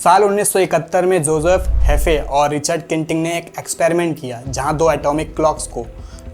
साल 1971 में जोसेफ हेफे और रिचर्ड किंटिंग ने एक एक्सपेरिमेंट किया जहां दो एटॉमिक क्लॉक्स को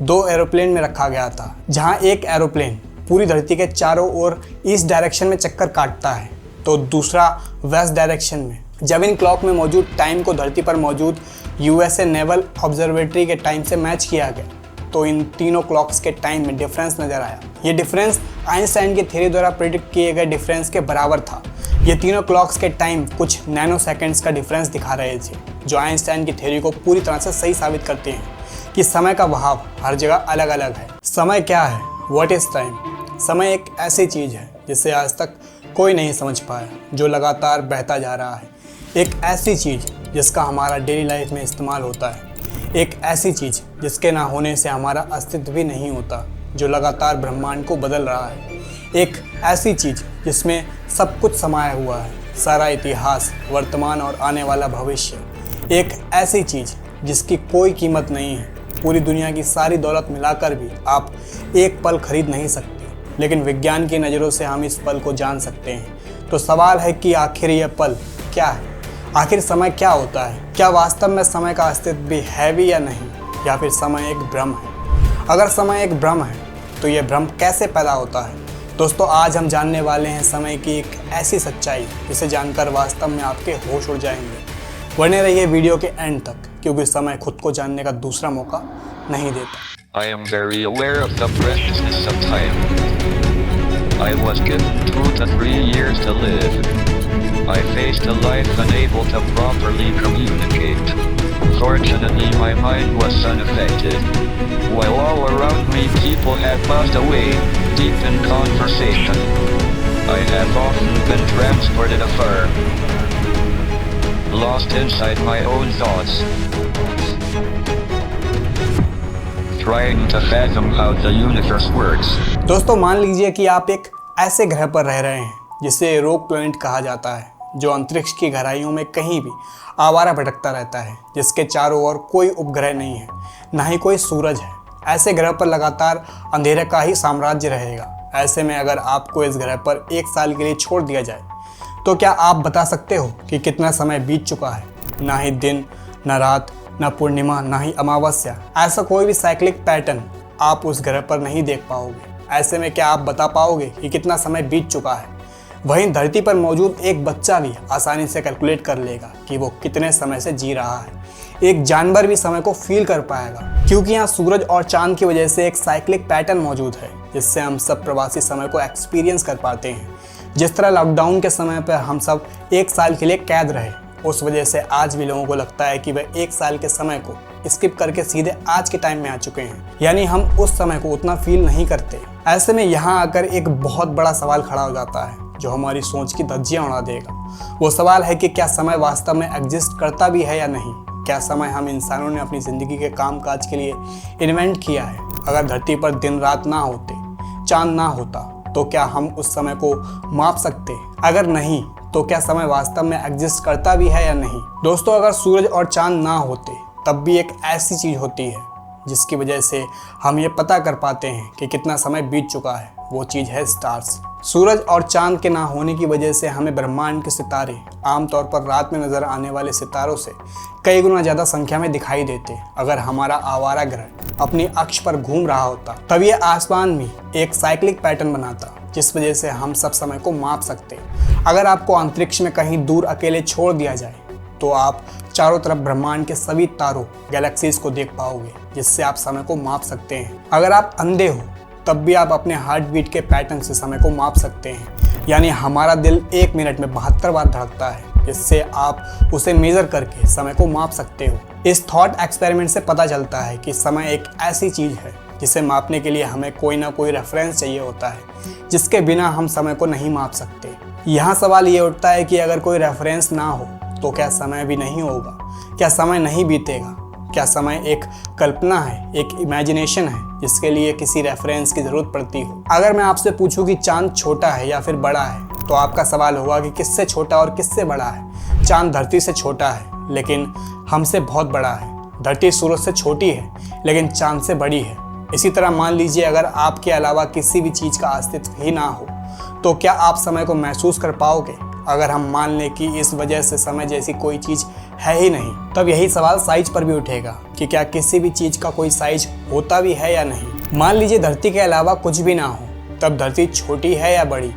दो एरोप्लेन में रखा गया था। जहां एक एरोप्लेन पूरी धरती के चारों ओर ईस्ट डायरेक्शन में चक्कर काटता है तो दूसरा वेस्ट डायरेक्शन में। जब इन क्लॉक में मौजूद टाइम को धरती पर मौजूद यूएसए नेवल ऑब्जर्वेटरी के टाइम से मैच किया गया तो इन तीनों क्लॉक्स के टाइम में डिफरेंस नजर आया। ये डिफरेंस आइंस्टाइन की थ्योरी द्वारा प्रेडिक्ट किए गए डिफरेंस के बराबर था। ये तीनों क्लॉक्स के टाइम कुछ नैनो सेकेंड्स का डिफरेंस दिखा रहे थे, जो आइंस्टाइन की थ्योरी को पूरी तरह से सही साबित करते हैं कि समय का बहाव हर जगह अलग अलग है। समय क्या है? What is time? समय एक ऐसी चीज़ है जिसे आज तक कोई नहीं समझ पाया, जो लगातार बहता जा रहा है। एक ऐसी चीज़ जिसका हमारा डेली लाइफ में इस्तेमाल होता है। एक ऐसी चीज़ जिसके ना होने से हमारा अस्तित्व भी नहीं होता, जो लगातार ब्रह्मांड को बदल रहा है। एक ऐसी चीज़ जिसमें सब कुछ समाया हुआ है, सारा इतिहास, वर्तमान और आने वाला भविष्य। एक ऐसी चीज़ जिसकी कोई कीमत नहीं है। पूरी दुनिया की सारी दौलत मिलाकर भी आप एक पल खरीद नहीं सकते, लेकिन विज्ञान की नज़रों से हम इस पल को जान सकते हैं। तो सवाल है कि आखिर यह पल क्या है? आखिर समय क्या होता है? क्या वास्तव में समय का अस्तित्व भी है भी या नहीं, या फिर समय एक भ्रम है? अगर समय एक भ्रम है तो यह भ्रम कैसे पैदा होता है? दोस्तों, आज हम जानने वाले हैं समय की एक ऐसी सच्चाई जिसे जानकर वास्तव में आपके होश उड़ जाएंगे। बने रहिए वीडियो के एंड तक, क्योंकि समय खुद को जानने का दूसरा मौका नहीं देता। I am very aware of the preciousness of time. I was given 2 to 3 years to live. I faced a life unable to properly communicate. Fortunately, my mind was unaffected. While all around me people had passed away, deep in conversation. I have often been transported afar, lost inside my own thoughts, trying to fathom how the universe works. दोस्तों, मान लीजिए कि आप एक ऐसे ग्रह पर रह रहे हैं जिसे रोग प्लैनेट कहा जाता है, जो अंतरिक्ष की गहराइयों में कहीं भी आवारा भटकता रहता है, जिसके चारों ओर कोई उपग्रह नहीं है, ना ही कोई सूरज है। ऐसे ग्रह पर लगातार अंधेरे का ही साम्राज्य रहेगा। ऐसे में अगर आपको इस ग्रह पर 1 साल के लिए छोड़ दिया जाए तो क्या आप बता सकते हो कि कितना समय बीत चुका है? ना ही दिन, ना रात, ना पूर्णिमा, ना ही अमावस्या। ऐसा कोई भी साइक्लिक पैटर्न आप उस ग्रह पर नहीं देख पाओगे। ऐसे में क्या आप बता पाओगे कि कितना समय बीत चुका है? वहीं धरती पर मौजूद एक बच्चा भी आसानी से कैलकुलेट कर लेगा कि वो कितने समय से जी रहा है। एक जानवर भी समय को फील कर पाएगा, क्योंकि यहाँ सूरज और चांद की वजह से एक साइक्लिक पैटर्न मौजूद है, जिससे हम सब प्रवासी समय को एक्सपीरियंस कर पाते हैं। जिस तरह लॉकडाउन के समय पर हम सब 1 साल के लिए कैद रहे, उस वजह से आज भी लोगों को लगता है कि वे 1 साल के समय को स्किप करके सीधे आज के टाइम में आ चुके हैं, यानी हम उस समय को उतना फील नहीं करते। ऐसे में यहाँ आकर एक बहुत बड़ा सवाल खड़ा हो जाता है, जो हमारी सोच की धज्जियां उड़ा देगा। वो सवाल है कि क्या समय वास्तव में एग्जिस्ट करता भी है या नहीं? क्या समय हम इंसानों ने अपनी ज़िंदगी के कामकाज के लिए इन्वेंट किया है? अगर धरती पर दिन रात ना होते, चांद ना होता, तो क्या हम उस समय को माप सकते? अगर नहीं, तो क्या समय वास्तव में एग्जिस्ट करता भी है या नहीं? दोस्तों, अगर सूरज और चांद ना होते, तब भी एक ऐसी चीज़ होती है जिसकी वजह से हम ये पता कर पाते हैं कि कितना समय बीत चुका है। वो चीज़ है स्टार्स। सूरज और चांद के ना होने की वजह से हमें ब्रह्मांड के सितारे आमतौर पर रात में नजर आने वाले सितारों से कई गुना ज़्यादा संख्या में दिखाई देते। अगर हमारा आवारा ग्रह अपनी अक्ष पर घूम रहा होता, तब ये आसमान में एक साइक्लिक पैटर्न बनाता, जिस वजह से हम सब समय को माप सकते। अगर आपको अंतरिक्ष में कहीं दूर अकेले छोड़ दिया जाए तो आप चारों तरफ ब्रह्मांड के सभी तारों, गैलेक्सीज को देख पाओगे, जिससे आप समय को माप सकते हैं। अगर आप अंधे हो तब भी आप अपने हार्ट बीट के पैटर्न से समय को माप सकते हैं, यानी हमारा दिल 1 मिनट में 72 बार धड़कता है, जिससे आप उसे मेजर करके समय को माप सकते हो। इस थॉट एक्सपेरिमेंट से पता चलता है कि समय एक ऐसी चीज़ है जिसे मापने के लिए हमें कोई ना कोई रेफरेंस चाहिए होता है, जिसके बिना हम समय को नहीं माप सकते। यहाँ सवाल ये उठता है कि अगर कोई रेफरेंस ना हो तो क्या समय भी नहीं होगा? क्या समय नहीं बीतेगा? क्या समय एक कल्पना है, एक इमेजिनेशन है, जिसके लिए किसी रेफरेंस की ज़रूरत पड़ती हो? अगर मैं आपसे पूछूं कि चांद छोटा है या फिर बड़ा है, तो आपका सवाल होगा कि किससे छोटा और किससे बड़ा है? चांद धरती से छोटा है, लेकिन हमसे बहुत बड़ा है। धरती सूरज से छोटी है, लेकिन चांद से बड़ी है। इसी तरह मान लीजिए अगर आपके अलावा किसी भी चीज़ का अस्तित्व ही ना हो, तो क्या आप समय को महसूस कर पाओगे? अगर हम मान लें कि इस वजह से समय जैसी कोई चीज़ है ही नहीं, तब यही सवाल साइज पर भी उठेगा कि क्या किसी भी चीज़ का कोई साइज होता भी है या नहीं। मान लीजिए धरती के अलावा कुछ भी ना हो, तब धरती छोटी है या बड़ी,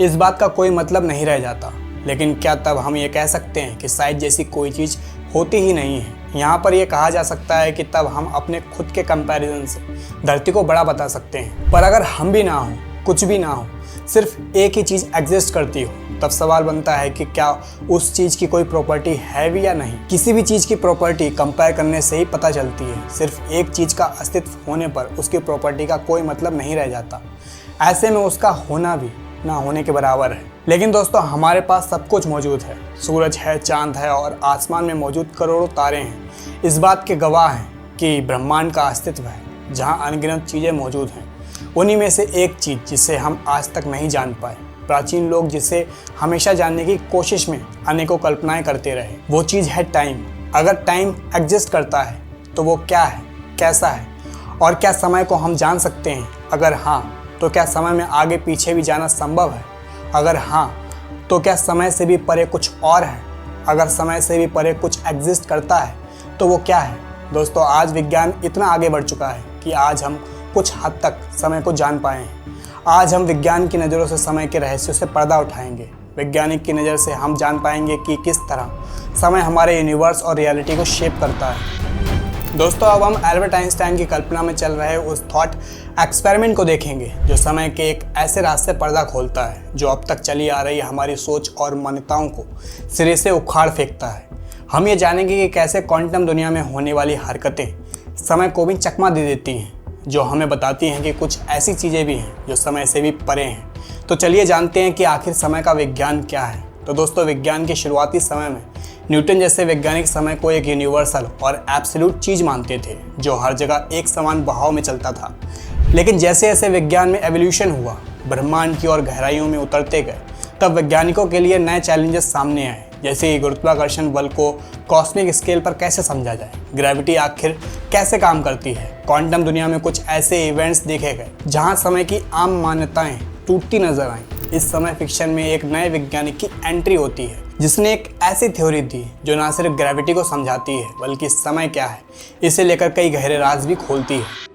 इस बात का कोई मतलब नहीं रह जाता। लेकिन क्या तब हम ये कह सकते हैं कि साइज जैसी कोई चीज़ होती ही नहीं है? यहाँ पर यह कहा जा सकता है कि तब हम अपने खुद के कंपैरिजन से धरती को बड़ा बता सकते हैं। पर अगर हम भी ना हो, कुछ भी ना हो, सिर्फ एक ही चीज़ एग्जिस्ट करती हो, तब सवाल बनता है कि क्या उस चीज़ की कोई प्रॉपर्टी है भी या नहीं। किसी भी चीज़ की प्रॉपर्टी कंपेयर करने से ही पता चलती है। सिर्फ एक चीज़ का अस्तित्व होने पर उसकी प्रॉपर्टी का कोई मतलब नहीं रह जाता। ऐसे में उसका होना भी ना होने के बराबर है। लेकिन दोस्तों, हमारे पास सब कुछ मौजूद है। सूरज है, चांद है और आसमान में मौजूद करोड़ों तारे हैं। इस बात के गवाह हैं कि ब्रह्मांड का अस्तित्व है, जहां अनगिनत चीज़ें मौजूद हैं। उन्हीं में से एक चीज़ जिसे हम आज तक नहीं जान पाए, प्राचीन लोग जिसे हमेशा जानने की कोशिश में अनेकों कल्पनाएं करते रहे, वो चीज़ है टाइम। अगर टाइम एग्जिस्ट करता है तो वो क्या है, कैसा है, और क्या समय को हम जान सकते हैं? अगर हाँ, तो क्या समय में आगे पीछे भी जाना संभव है? अगर हाँ, तो क्या समय से भी परे कुछ और है? अगर समय से भी परे कुछ एग्जिस्ट करता है तो वो क्या है? दोस्तों, आज विज्ञान इतना आगे बढ़ चुका है कि आज हम कुछ हद तक समय को जान पाए हैं। आज हम विज्ञान की नज़रों से समय के रहस्यों से पर्दा उठाएंगे। वैज्ञानिक की नज़र से हम जान पाएंगे कि किस तरह समय हमारे यूनिवर्स और रियलिटी को शेप करता है। दोस्तों, अब हम एल्बर्ट आइंस्टाइन की कल्पना में चल रहे उस थॉट एक्सपेरिमेंट को देखेंगे जो समय के एक ऐसे रास्ते पर्दा खोलता है जो अब तक चली आ रही हमारी सोच और मान्यताओं को सिरे से उखाड़ फेंकता है। हम ये जानेंगे कि कैसे क्वांटम दुनिया में होने वाली हरकतें समय को भी चकमा दे देती हैं, जो हमें बताती हैं कि कुछ ऐसी चीज़ें भी हैं जो समय से भी परे हैं। तो चलिए जानते हैं कि आखिर समय का विज्ञान क्या है। तो दोस्तों, विज्ञान के शुरुआती समय में न्यूटन जैसे वैज्ञानिक समय को एक यूनिवर्सल और एब्सोल्यूट चीज़ मानते थे जो हर जगह एक समान बहाव में चलता था। लेकिन जैसे जैसे विज्ञान में एवोल्यूशन हुआ, ब्रह्मांड की और गहराइयों में उतरते गए, तब वैज्ञानिकों के लिए नए चैलेंजेस सामने आए, जैसे कि गुरुत्वाकर्षण बल को कॉस्मिक स्केल पर कैसे समझा जाए, ग्रेविटी आखिर कैसे काम करती है। क्वांटम दुनिया में कुछ ऐसे इवेंट्स देखे गए जहां समय की आम मान्यताएं टूटती नजर आईं। इस समय फिक्शन में एक नए वैज्ञानिक की एंट्री होती है जिसने एक ऐसी थ्योरी दी जो ना सिर्फ ग्रेविटी को समझाती है बल्कि समय क्या है इसे लेकर कई गहरे राज भी खोलती है।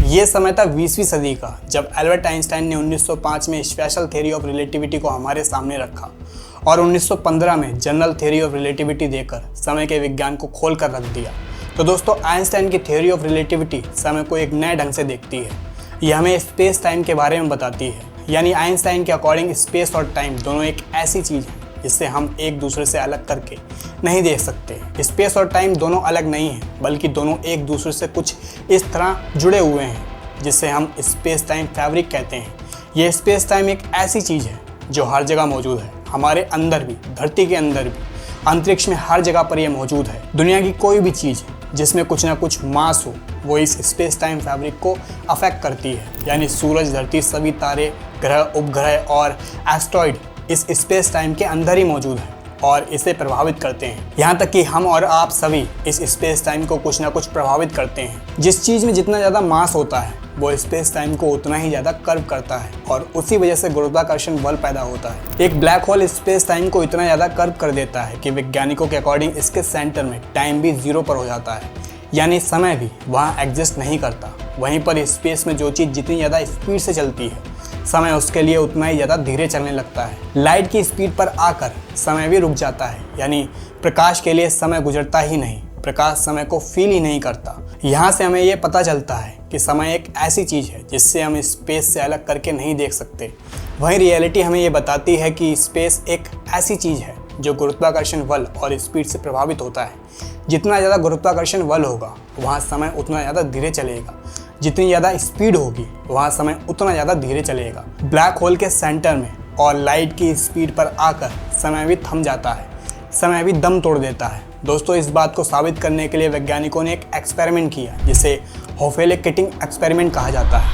ये समय था 20वीं सदी का, जब एल्बर्ट आइंस्टाइन ने 1905 में स्पेशल थ्योरी ऑफ रिलेटिविटी को हमारे सामने रखा और 1915 में जनरल थ्योरी ऑफ रिलेटिविटी देकर समय के विज्ञान को खोल कर रख दिया। तो दोस्तों, आइंस्टाइन की थ्योरी ऑफ रिलेटिविटी समय को एक नए ढंग से देखती है। यह हमें स्पेस टाइम के बारे में बताती है। यानी आइंस्टाइन के अकॉर्डिंग स्पेस और टाइम दोनों एक ऐसी चीज़ है जिससे हम एक दूसरे से अलग करके नहीं देख सकते। स्पेस और टाइम दोनों अलग नहीं हैं, बल्कि दोनों एक दूसरे से कुछ इस तरह जुड़े हुए हैं जिसे हम स्पेस टाइम फैब्रिक कहते हैं। यह स्पेस टाइम एक ऐसी चीज़ है जो हर जगह मौजूद है, हमारे अंदर भी, धरती के अंदर भी, अंतरिक्ष में, हर जगह पर यह मौजूद है। दुनिया की कोई भी चीज़ जिसमें कुछ ना कुछ मास हो, वो इस स्पेस टाइम फैब्रिक को अफेक्ट करती है। यानी सूरज, धरती, सभी तारे, ग्रह, उपग्रह और एस्ट्रॉइड इस स्पेस टाइम के अंदर ही मौजूद है और इसे प्रभावित करते हैं। यहाँ तक कि हम और आप सभी इस स्पेस टाइम को कुछ ना कुछ प्रभावित करते हैं। जिस चीज़ में जितना ज़्यादा मास होता है वो स्पेस टाइम को उतना ही ज़्यादा कर्व करता है और उसी वजह से गुरुत्वाकर्षण बल पैदा होता है। एक ब्लैक होल स्पेस टाइम को इतना ज़्यादा कर्व कर देता है कि वैज्ञानिकों के अकॉर्डिंग इसके सेंटर में टाइम भी 0 पर हो जाता है। यानी समय भी वहाँ एग्जिस्ट नहीं करता। वहीं पर स्पेस में जो चीज़ जितनी ज़्यादा स्पीड से चलती है, समय उसके लिए उतना ही ज़्यादा धीरे चलने लगता है। लाइट की स्पीड पर आकर समय भी रुक जाता है। यानी प्रकाश के लिए समय गुजरता ही नहीं, प्रकाश समय को फील ही नहीं करता। यहाँ से हमें ये पता चलता है कि समय एक ऐसी चीज़ है जिससे हम स्पेस से अलग करके नहीं देख सकते। वहीं रियलिटी हमें ये बताती है कि स्पेस एक ऐसी चीज़ है जो गुरुत्वाकर्षण बल और स्पीड से प्रभावित होता है। जितना ज़्यादा गुरुत्वाकर्षण बल होगा वहाँ समय उतना ज़्यादा धीरे चलेगा, जितनी ज़्यादा स्पीड होगी वहाँ समय उतना ज़्यादा धीरे चलेगा। ब्लैक होल के सेंटर में और लाइट की स्पीड पर आकर समय भी थम जाता है, समय भी दम तोड़ देता है। दोस्तों, इस बात को साबित करने के लिए वैज्ञानिकों ने एक एक्सपेरिमेंट किया जिसे होफेले-किटिंग एक्सपेरिमेंट कहा जाता है,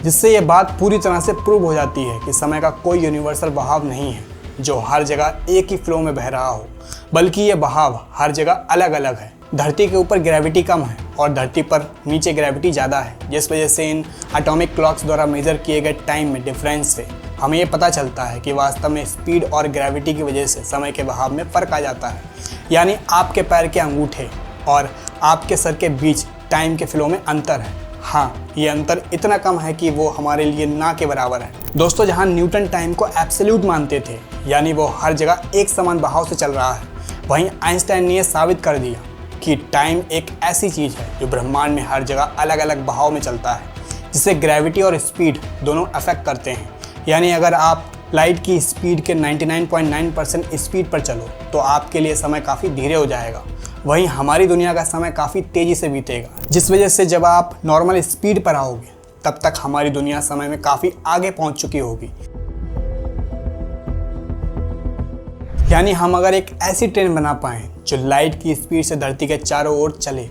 जिससे ये बात पूरी तरह से प्रूव हो जाती है कि समय का कोई यूनिवर्सल बहाव नहीं है जो हर जगह एक ही फ्लो में बह रहा हो, बल्कि ये बहाव हर जगह अलग अलग है। धरती के ऊपर ग्रेविटी कम है और धरती पर नीचे ग्रेविटी ज़्यादा है, जिस वजह से इन एटॉमिक क्लॉक्स द्वारा मेजर किए गए टाइम में डिफरेंस से हमें ये पता चलता है कि वास्तव में स्पीड और ग्रेविटी की वजह से समय के बहाव में फ़र्क आ जाता है। यानी आपके पैर के अंगूठे और आपके सर के बीच टाइम के फ्लो में अंतर है। हाँ, ये अंतर इतना कम है कि वो हमारे लिए ना के बराबर है। दोस्तों, जहाँ न्यूटन टाइम को एब्सोल्यूट मानते थे, यानी वो हर जगह एक समान बहाव से चल रहा है, वहीं आइंस्टाइन ने यह साबित कर दिया कि टाइम एक ऐसी चीज़ है जो ब्रह्मांड में हर जगह अलग अलग बहाव में चलता है, जिसे ग्रेविटी और स्पीड दोनों अफेक्ट करते हैं। यानी अगर आप लाइट की स्पीड के 99.9% स्पीड पर चलो तो आपके लिए समय काफ़ी धीरे हो जाएगा, वहीं हमारी दुनिया का समय काफ़ी तेज़ी से बीतेगा, जिस वजह से जब आप नॉर्मल स्पीड पर आओगे तब तक हमारी दुनिया समय में काफ़ी आगे पहुंच चुकी होगी। यानी हम अगर एक ऐसी ट्रेन बना पाएँ जो लाइट की स्पीड से धरती के चारों ओर चले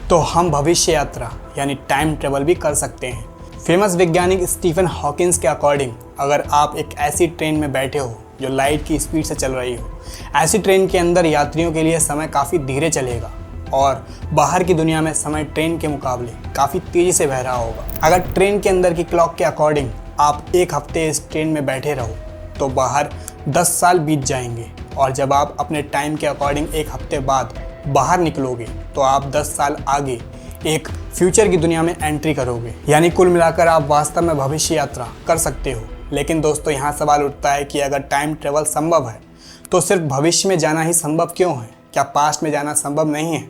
तो हम भविष्य यात्रा यानी टाइम ट्रेवल भी कर सकते हैं। फेमस वैज्ञानिक स्टीफन हॉकिंस के अकॉर्डिंग अगर आप एक ऐसी ट्रेन में बैठे हो जो लाइट की स्पीड से चल रही हो, ऐसी ट्रेन के अंदर यात्रियों के लिए समय काफ़ी धीरे चलेगा और बाहर की दुनिया में समय ट्रेन के मुकाबले काफ़ी तेज़ी से बह रहा होगा। अगर ट्रेन के अंदर की क्लॉक के अकॉर्डिंग आप एक हफ्ते इस ट्रेन में बैठे रहो तो बाहर 10 साल बीत जाएंगे, और जब आप अपने टाइम के अकॉर्डिंग एक हफ्ते बाद बाहर निकलोगे तो आप 10 साल आगे एक फ्यूचर की दुनिया में एंट्री करोगे। यानी कुल मिलाकर आप वास्तव में भविष्य यात्रा कर सकते हो। लेकिन दोस्तों, यहाँ सवाल उठता है कि अगर टाइम ट्रेवल संभव है तो सिर्फ भविष्य में जाना ही संभव क्यों है? क्या पास्ट में जाना संभव नहीं है?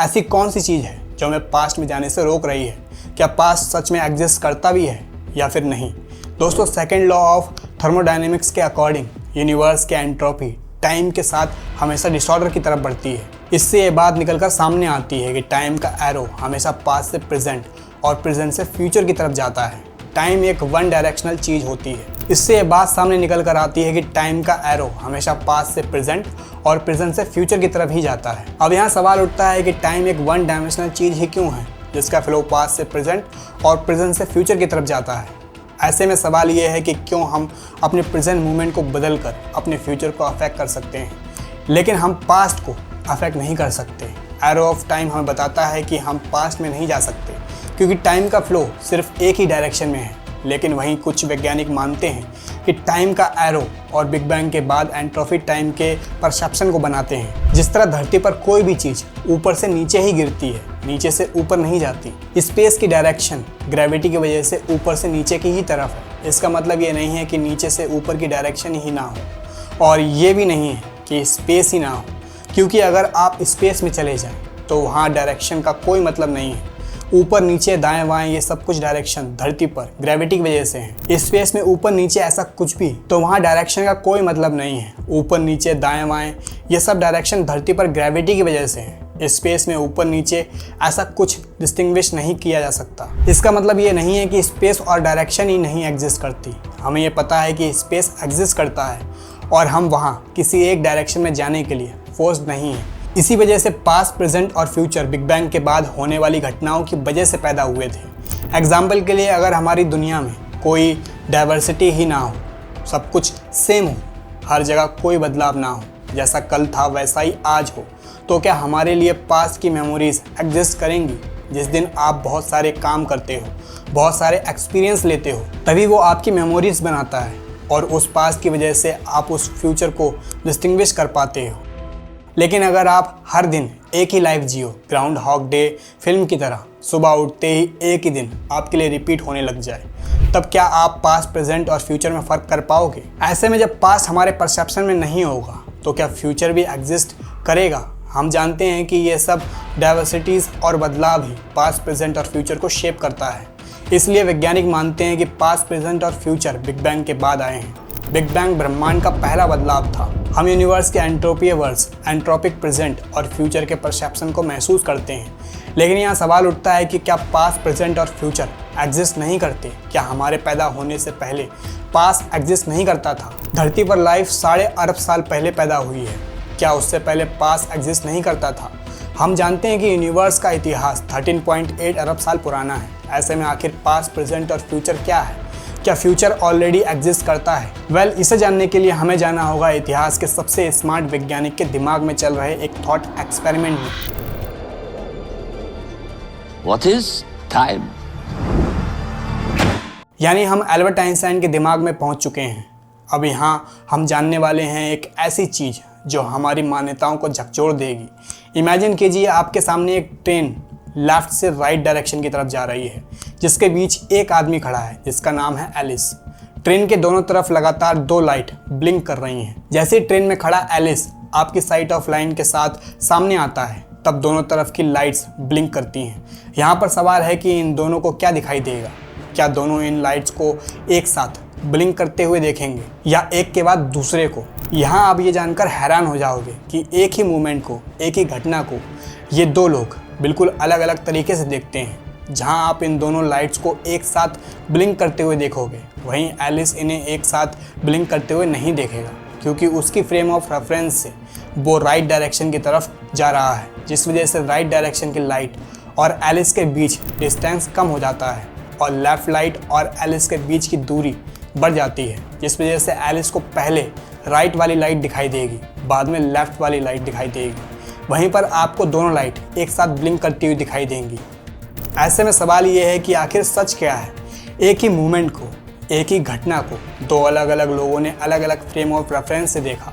ऐसी कौन सी चीज़ है जो हमें पास्ट में जाने से रोक रही है? क्या पास्ट सच में एग्जिस्ट करता भी है या फिर नहीं? दोस्तों, सेकेंड लॉ ऑफ थर्मोडायनेमिक्स के अकॉर्डिंग यूनिवर्स के एंट्रोपी टाइम के साथ हमेशा डिसऑर्डर की तरफ बढ़ती है। इससे ये बात निकलकर सामने आती है कि टाइम का एरो हमेशा पास्ट से प्रेजेंट और प्रेजेंट से फ्यूचर की तरफ जाता है। टाइम एक वन डायरेक्शनल चीज़ होती है। इससे ये बात सामने निकल कर आती है कि टाइम का एरो हमेशा पास्ट से प्रेजेंट और प्रेजेंट से फ्यूचर की तरफ ही जाता है। अब यहाँ सवाल उठता है कि टाइम एक वन डायमेंशनल चीज़ ही क्यों है जिसका फ्लो पास्ट से प्रेजेंट और प्रेजेंट से फ्यूचर की तरफ जाता है? ऐसे में सवाल ये है कि क्यों हम अपने प्रेजेंट मोमेंट को बदल कर अपने फ्यूचर को अफेक्ट कर सकते हैं, लेकिन हम पास्ट को अफेक्ट नहीं कर सकते। एरो ऑफ टाइम हमें बताता है कि हम पास्ट में नहीं जा सकते क्योंकि टाइम का फ्लो सिर्फ एक ही डायरेक्शन में है। लेकिन वहीं कुछ वैज्ञानिक मानते हैं कि टाइम का एरो और बिग बैंग के बाद एंट्रोपी टाइम के परसेप्शन को बनाते हैं। जिस तरह धरती पर कोई भी चीज़ ऊपर से नीचे ही गिरती है, नीचे से ऊपर नहीं जाती। स्पेस की डायरेक्शन ग्रेविटी की वजह से ऊपर से नीचे की ही तरफ है। इसका मतलब ये नहीं है कि नीचे से ऊपर की डायरेक्शन ही ना हो, और ये भी नहीं है कि स्पेस ही ना हो, क्योंकि अगर आप स्पेस में चले जाएं तो वहाँ डायरेक्शन का कोई मतलब नहीं है। ऊपर नीचे दाएं बाएं ये सब कुछ डायरेक्शन धरती पर ग्रेविटी की वजह से है। स्पेस में ऊपर नीचे ऐसा कुछ भी तो वहाँ डायरेक्शन का कोई मतलब नहीं है। ऊपर नीचे दाएं बाएं ये सब डायरेक्शन धरती पर ग्रेविटी की वजह से है। स्पेस में ऊपर नीचे ऐसा कुछ डिस्टिंग्विश नहीं किया जा सकता। इसका मतलब ये नहीं है कि स्पेस और डायरेक्शन ही नहीं एग्जिस्ट करती। हमें ये पता है कि स्पेस एग्जिस्ट करता है और हम वहाँ किसी एक डायरेक्शन में जाने के लिए फोर्स्ड नहीं है। इसी वजह से पास्ट, प्रेजेंट और फ्यूचर बिग बैंग के बाद होने वाली घटनाओं की वजह से पैदा हुए थे। एग्जाम्पल के लिए, अगर हमारी दुनिया में कोई डाइवर्सिटी ही ना हो, सब कुछ सेम हो, हर जगह कोई बदलाव ना हो, जैसा कल था वैसा ही आज हो, तो क्या हमारे लिए पास्ट की मेमोरीज एग्जिस्ट करेंगी? जिस दिन आप बहुत सारे काम करते हो, बहुत सारे एक्सपीरियंस लेते हो, तभी वो आपकी मेमोरीज बनाता है और उस पास्ट की वजह से आप उस फ्यूचर को डिस्टिंग्विश कर पाते हो। लेकिन अगर आप हर दिन एक ही लाइफ जियो, ग्राउंड हॉग डे फिल्म की तरह, सुबह उठते ही एक ही दिन आपके लिए रिपीट होने लग जाए, तब क्या आप पास्ट, प्रेजेंट और फ्यूचर में फ़र्क कर पाओगे? ऐसे में जब पास्ट हमारे परसेप्शन में नहीं होगा तो क्या फ्यूचर भी एग्जिस्ट करेगा? हम जानते हैं कि ये सब डाइवर्सिटीज़ और बदलाव ही पास्ट, प्रेजेंट और फ्यूचर को शेप करता है। इसलिए वैज्ञानिक मानते हैं कि पास्ट, प्रेजेंट और फ्यूचर बिग बैंग के बाद आए हैं। बिग बैंग ब्रह्मांड का पहला बदलाव था। हम यूनिवर्स के एंट्रोपियवर्स, एंट्रोपिक प्रेजेंट और फ्यूचर के परसेप्शन को महसूस करते हैं। लेकिन यहाँ सवाल उठता है कि क्या पास्ट, प्रेजेंट और फ्यूचर एग्जिस्ट नहीं करते? क्या हमारे पैदा होने से पहले पास्ट एग्जिस्ट नहीं करता था? धरती पर लाइफ 3.5 अरब साल पहले पैदा हुई है। क्या उससे पहले पास्ट एग्जिस्ट नहीं करता था? हम जानते हैं कि यूनिवर्स का इतिहास 13.8 अरब साल पुराना है। ऐसे में आखिर पास्ट, प्रेजेंट और फ्यूचर क्या है? क्या फ्यूचर ऑलरेडी एग्जिस्ट करता है? वेल, इसे जानने के लिए हमें जाना होगा इतिहास के सबसे स्मार्ट वैज्ञानिक के दिमाग में चल रहे एक थॉट एक्सपेरिमेंट में। What is time? यानी हम एल्बर्ट आइंस्टाइन के दिमाग में पहुंच चुके हैं। अब यहाँ हम जानने वाले हैं एक ऐसी चीज़ जो हमारी मान्यताओं को झकझोर देगी। इमेजिन कीजिए आपके सामने एक ट्रेन लेफ्ट से राइट डायरेक्शन की तरफ जा रही है, जिसके बीच एक आदमी खड़ा है जिसका नाम है एलिस। ट्रेन के दोनों तरफ लगातार 2 लाइट ब्लिंक कर रही हैं। जैसे ट्रेन में खड़ा एलिस आपकी साइट ऑफ लाइन के साथ सामने आता है, तब दोनों तरफ की लाइट्स ब्लिंक करती हैं। यहाँ पर सवाल है कि इन दोनों को क्या दिखाई देगा। क्या दोनों इन लाइट्स को एक साथ ब्लिंक करते हुए देखेंगे या एक के बाद दूसरे को? यहाँ आप ये जानकर हैरान हो जाओगे कि एक ही मूवमेंट को, एक ही घटना को ये 2 लोग बिल्कुल अलग अलग तरीके से देखते हैं। जहाँ आप इन दोनों लाइट्स को एक साथ ब्लिंक करते हुए देखोगे, वहीं एलिस इन्हें एक साथ ब्लिंक करते हुए नहीं देखेगा, क्योंकि उसकी फ्रेम ऑफ रेफरेंस से वो राइट डायरेक्शन की तरफ जा रहा है, जिस वजह से राइट डायरेक्शन की लाइट और एलिस के बीच डिस्टेंस कम हो जाता है और लेफ़्ट लाइट और एलिस के बीच की दूरी बढ़ जाती है, जिस वजह से एलिस को पहले राइट वाली लाइट दिखाई देगी, बाद में लेफ़्ट वाली लाइट दिखाई देगी। वहीं पर आपको दोनों लाइट एक साथ ब्लिंक करती हुई दिखाई देंगी। ऐसे में सवाल ये है कि आखिर सच क्या है? एक ही मूवमेंट को, एक ही घटना को 2 अलग अलग लोगों ने अलग अलग फ्रेम ऑफ रेफरेंस से देखा,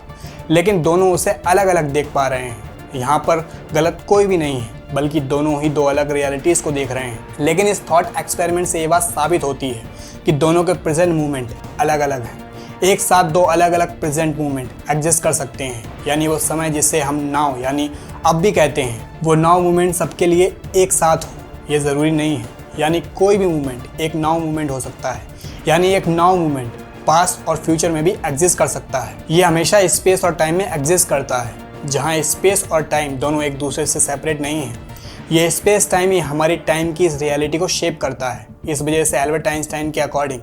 लेकिन दोनों उसे अलग अलग देख पा रहे हैं। यहाँ पर गलत कोई भी नहीं है, बल्कि दोनों ही 2 अलग रियलिटीज़ को देख रहे हैं। लेकिन इस थॉट एक्सपेरिमेंट से ये बात साबित होती है कि दोनों के प्रेजेंट मूवमेंट अलग अलग हैं। एक साथ 2 अलग अलग प्रेजेंट मूवमेंट एग्जिस्ट कर सकते हैं, यानी वो समय जिसे हम नाउ यानी अब भी कहते हैं, वो नाउ मूवमेंट सबके लिए एक साथ हो, ये ज़रूरी नहीं है। यानी कोई भी मूवमेंट एक नाउ मूवमेंट हो सकता है, यानी एक नाउ मूवमेंट पास्ट और फ्यूचर में भी एग्जिस्ट कर सकता है। ये हमेशा स्पेस और टाइम में एग्जिस्ट करता है, जहाँ स्पेस और टाइम दोनों एक दूसरे से सेपरेट नहीं है। ये स्पेस टाइम ही हमारी टाइम की इस रियलिटी को शेप करता है। इस वजह से एल्बर्ट आइंस्टाइन के अकॉर्डिंग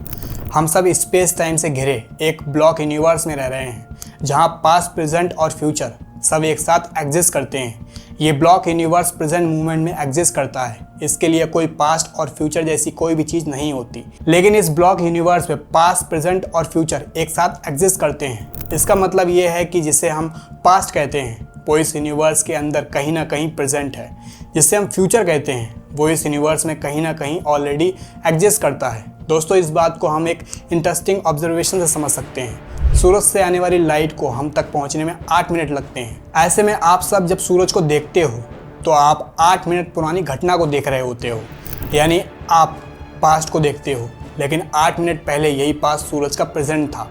हम सब स्पेस टाइम से घिरे एक ब्लॉक यूनिवर्स में रह रहे हैं, जहाँ पास्ट, प्रेजेंट और फ्यूचर सब एक साथ एग्जिस्ट करते हैं। ये ब्लॉक यूनिवर्स प्रेजेंट मूवमेंट में एग्जिस्ट करता है। इसके लिए कोई पास्ट और फ्यूचर जैसी कोई भी चीज़ नहीं होती, लेकिन इस ब्लॉक यूनिवर्स में पास्ट, प्रेजेंट और फ्यूचर एक साथ एग्जिस्ट करते हैं। इसका मतलब ये है कि जिसे हम पास्ट कहते हैं वो इस यूनिवर्स के अंदर कहीं ना कहीं प्रेजेंट है। जिसे हम फ्यूचर कहते हैं वो इस यूनिवर्स में कहीं ना कहीं ऑलरेडी एग्जिस्ट करता है। दोस्तों, इस बात को हम एक इंटरेस्टिंग ऑब्जर्वेशन से समझ सकते हैं। सूरज से आने वाली लाइट को हम तक पहुंचने में 8 मिनट लगते हैं। ऐसे में आप सब जब सूरज को देखते हो तो आप 8 मिनट पुरानी घटना को देख रहे होते हो, यानी आप पास्ट को देखते हो, लेकिन 8 मिनट पहले यही पास्ट सूरज का प्रेजेंट था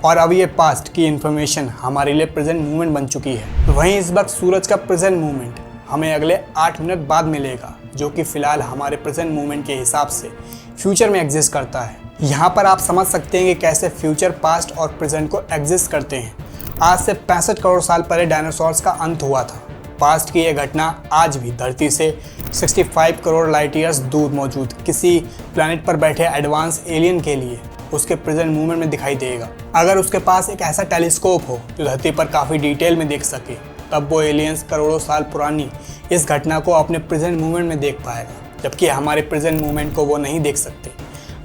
और अब ये पास्ट की इन्फॉर्मेशन हमारे लिए प्रेजेंट मूवमेंट बन चुकी है। वहीं इस वक्त सूरज का प्रेजेंट मूवमेंट हमें अगले 8 मिनट बाद मिलेगा, जो कि फ़िलहाल हमारे प्रेजेंट मूवमेंट के हिसाब से फ्यूचर में एग्जिस्ट करता है। यहाँ पर आप समझ सकते हैं कि कैसे फ्यूचर पास्ट और प्रेजेंट को एग्जिस्ट करते हैं। आज से 65 करोड़ साल पहले डायनासोर्स का अंत हुआ था। पास्ट की यह घटना आज भी धरती से 65 करोड़ लाइट ईयर्स दूर मौजूद किसी प्लैनेट पर बैठे एडवांस एलियन के लिए उसके प्रेजेंट मूवमेंट में दिखाई देगा। अगर उसके पास एक ऐसा टेलीस्कोप हो जो धरती पर काफ़ी डिटेल में देख सके, तब वो एलियंस करोड़ों साल पुरानी इस घटना को अपने प्रेजेंट मूवमेंट में देख पाएगा, जबकि हमारे प्रेजेंट मूवमेंट को वो नहीं देख सकते।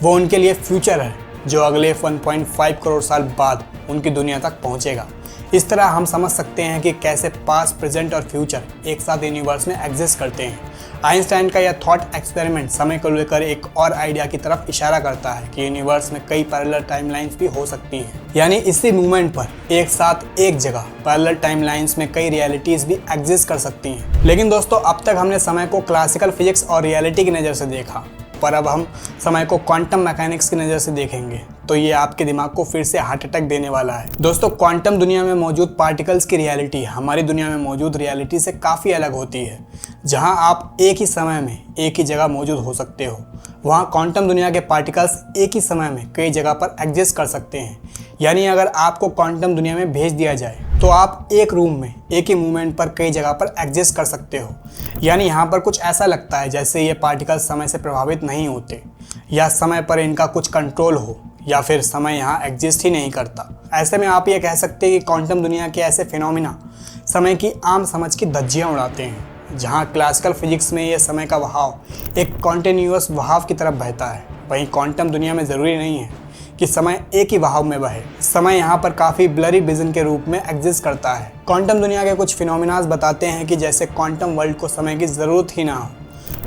वो उनके लिए फ्यूचर है जो अगले 1.5 करोड़ साल बाद उनकी दुनिया तक पहुंचेगा। इस तरह हम समझ सकते हैं कि कैसे पास्ट, प्रेजेंट और फ्यूचर एक साथ यूनिवर्स में एग्जिस्ट करते हैं। आइंस्टाइन का यह थॉट एक्सपेरिमेंट समय को लेकर एक और आइडिया की तरफ इशारा करता है कि यूनिवर्स में कई पैरेलल टाइमलाइंस भी हो सकती हैं, यानी इसी मूवमेंट पर एक साथ एक जगह पैरेलल टाइमलाइंस में कई रियलिटीज़ भी एग्जिस्ट कर सकती हैं। लेकिन दोस्तों, अब तक हमने समय को क्लासिकल फिजिक्स और रियलिटी की नज़र से देखा, पर अब हम समय को क्वांटम मैकेनिक्स की नज़र से देखेंगे तो ये आपके दिमाग को फिर से हार्ट अटैक देने वाला है। दोस्तों, क्वांटम दुनिया में मौजूद पार्टिकल्स की रियलिटी हमारी दुनिया में मौजूद रियलिटी से काफ़ी अलग होती है। जहां आप एक ही समय में एक ही जगह मौजूद हो सकते हो, वहां क्वांटम दुनिया के पार्टिकल्स एक ही समय में कई जगह पर एग्जिस्ट कर सकते हैं। यानी अगर आपको क्वांटम दुनिया में भेज दिया जाए तो आप एक रूम में एक ही मूवमेंट पर कई जगह पर एग्जिस्ट कर सकते हो। यानी यहाँ पर कुछ ऐसा लगता है जैसे ये पार्टिकल्स समय से प्रभावित नहीं होते, या समय पर इनका कुछ कंट्रोल हो, या फिर समय यहाँ एग्जिस्ट ही नहीं करता। ऐसे में आप ये कह सकते हैं कि क्वांटम दुनिया के ऐसे फिनोमिना समय की आम समझ की धज्जियाँ उड़ाते हैं। जहाँ क्लासिकल फिजिक्स में ये समय का बहाव एक कॉन्टिन्यूअस बहाव की तरफ बहता है, वहीं क्वांटम दुनिया में ज़रूरी नहीं है कि समय एक ही बहाव में बहे। समय यहाँ पर काफ़ी ब्लरी विजन के रूप में एग्जिस्ट करता है। क्वांटम दुनिया के कुछ फिनोमिनास बताते हैं कि जैसे क्वांटम वर्ल्ड को समय की ज़रूरत ही ना हो,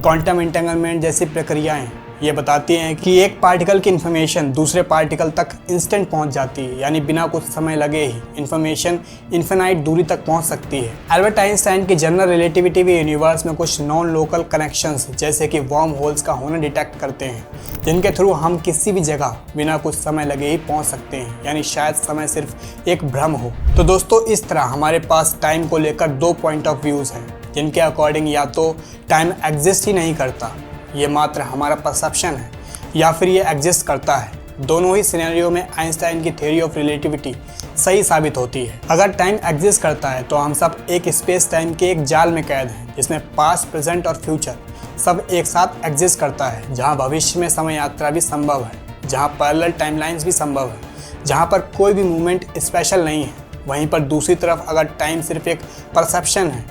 क्वांटम इंटेंगलमेंट जैसी प्रक्रियाएं ये बताती हैं कि एक पार्टिकल की इन्फॉर्मेशन दूसरे पार्टिकल तक इंस्टेंट पहुंच जाती है, यानी बिना कुछ समय लगे ही इन्फॉर्मेशन इन्फिनाइट दूरी तक पहुंच सकती है। एल्बर्ट आइंस्टाइन की जनरल रिलेटिविटी भी यूनिवर्स में कुछ नॉन लोकल कनेक्शंस जैसे कि वर्म होल्स का होना डिटेक्ट करते हैं, जिनके थ्रू हम किसी भी जगह बिना कुछ समय लगे ही पहुँच सकते हैं, यानी शायद समय सिर्फ एक भ्रम हो। तो दोस्तों, इस तरह हमारे पास टाइम को लेकर दो पॉइंट ऑफ व्यूज़ हैं, जिनके अकॉर्डिंग या तो टाइम एग्जिस्ट ही नहीं करता, ये मात्र हमारा परसेप्शन है, या फिर ये एग्जिस्ट करता है। दोनों ही सिनेरियो में आइंस्टाइन की थ्योरी ऑफ रिलेटिविटी सही साबित होती है। अगर टाइम एग्जिस्ट करता है तो हम सब एक स्पेस टाइम के एक जाल में कैद हैं, जिसमें पास्ट, प्रेजेंट और फ्यूचर सब एक साथ एग्जिस्ट करता है, जहाँ भविष्य में समय यात्रा भी संभव है, जहाँ पैरेलल टाइमलाइंस भी संभव है, जहाँ पर कोई भी मूवमेंट स्पेशल नहीं है। वहीं पर दूसरी तरफ अगर टाइम सिर्फ एक परसेप्शन है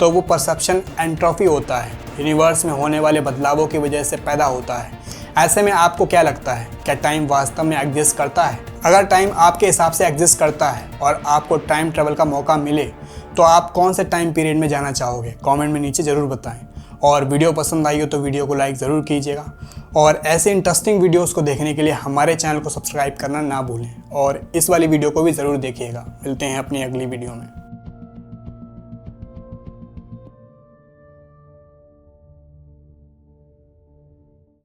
तो वो परसेप्शन एंट्रोपी होता है, यूनिवर्स में होने वाले बदलावों की वजह से पैदा होता है। ऐसे में आपको क्या लगता है, क्या टाइम वास्तव में एग्जिस्ट करता है? अगर टाइम आपके हिसाब से एग्जिस्ट करता है और आपको टाइम ट्रेवल का मौका मिले तो आप कौन से टाइम पीरियड में जाना चाहोगे? कमेंट में नीचे ज़रूर बताएं। और वीडियो पसंद आई हो तो वीडियो को लाइक ज़रूर कीजिएगा, और ऐसे इंटरेस्टिंग वीडियोस को देखने के लिए हमारे चैनल को सब्सक्राइब करना ना भूलें, और इस वाली वीडियो को भी ज़रूर देखिएगा। मिलते हैं अपनी अगली वीडियो में।